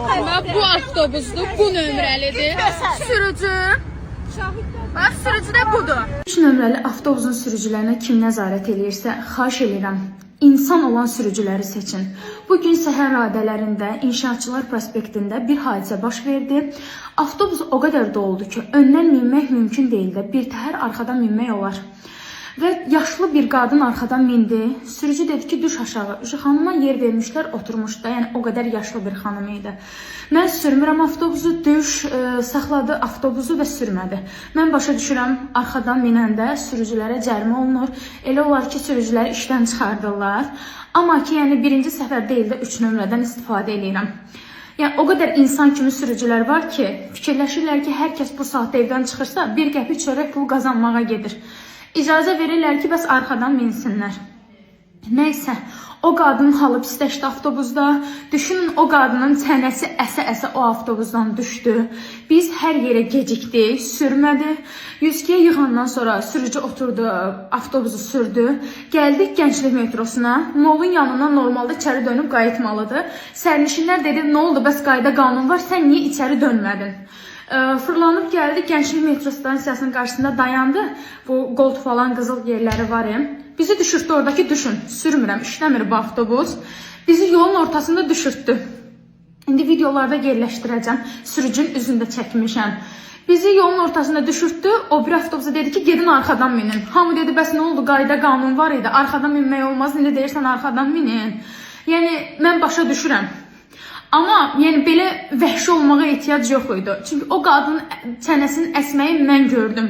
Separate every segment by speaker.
Speaker 1: Bu avtobusdur, bu nömrəlidir. Sürücü. Bax, sürücü də budur.
Speaker 2: 3 nömrəli avtobusun sürücülərinə kim nəzarət eləyirsə, xahiş edirəm, insan olan sürücüləri seçin. Bugün səhər radələrində İnşaatçılar prospektində bir hadisə baş verdi. Avtobus o qədər doldu ki, öndən minmək mümkün deyildi. Bir təhər arxadan minmək olar. Və yaşlı bir qadın arxadan mindi. Sürücü dedi ki, düş aşağı. Xanıma yer vermişlər, oturmuşdu. Yəni o qədər yaşlı bir xanım idi. Mən sürmürəm avtobusu, düş, saxladı avtobusu və sürmədi. Mən başa düşürəm, arxadan minəndə sürücülərə cərimə olunur. Elə olar ki, sürücüləri işdən çıxardırlar. Amma ki, yəni birinci səfər deyil də 3 nömrədən istifadə edirəm. Yəni o qədər insan kimi sürücülər var ki, fikirləşirlər ki, hər kəs bu saatda evdən çıxırsa, bir qəpik çörək pul qazanmağa gedir. İcazə verirlər ki, bəs arxadan minsinlər. Nəysə, o qadın halı pisləşdi avtobusda. Düşünün, o qadının çənəsi əsə-əsə o avtobusdan düşdü. Biz hər yerə gecikdik, sürmədi. 102-yə yığandan sonra sürücü oturdu, avtobusu sürdü. Gəldik Gənclik metrosuna. Molun yanından normalda içəri dönüb qayıtmalıdır. Sərnişinlər dedi, nə oldu, bəs qayda qanun var, sən niyə içəri dönmədin? Fırlanıb gəldi, Gənclik metro stansiyasının qarşısında dayandı. Bu qolt falan qızıl yerləri var. Bizi düşürtdü oradakı, düşün, sürmürəm, işləmir bu avtobus. Bizi yolun ortasında düşürtdü. İndi videolarda yerləşdirəcəm, sürücünün üzündə çəkmişəm. Bizi yolun ortasında düşürtdü, o bir avtobusa dedi ki, gedin arxadan minin. Hamı dedi, bəs nə oldu, qayda qanun var idi, arxadan minmək olmaz, indi deyirsən arxadan minin. Yəni, mən başa düşürəm. Amma yəni belə vəhşi olmağa ehtiyac yox idi. Çünki o qadının çənəsinin əsməyi mən gördüm.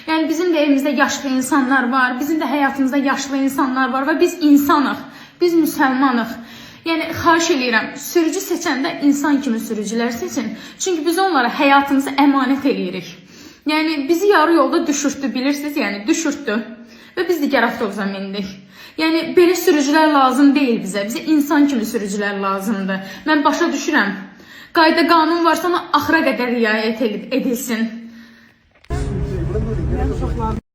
Speaker 2: Yəni bizim də evimizdə yaşlı insanlar var, bizim də həyatımızda yaşlı insanlar var və biz insanıq, biz müsəlmanıq. Yəni xahiş eləyirəm, sürücü seçəndə insan kimi sürücülər seçin. Çünki biz onlara həyatımızı əmanət eləyirik. Yəni bizi yarı yolda düşürtdü, bilirsiniz, yəni düşürtdü və biz digər avtobusa mindik. Yəni, belə sürücülər lazım deyil bizə. Bizə insan kimi sürücülər lazımdır. Mən başa düşürəm. Qayda qanun varsa, ona axıra qədər riayət edilsin.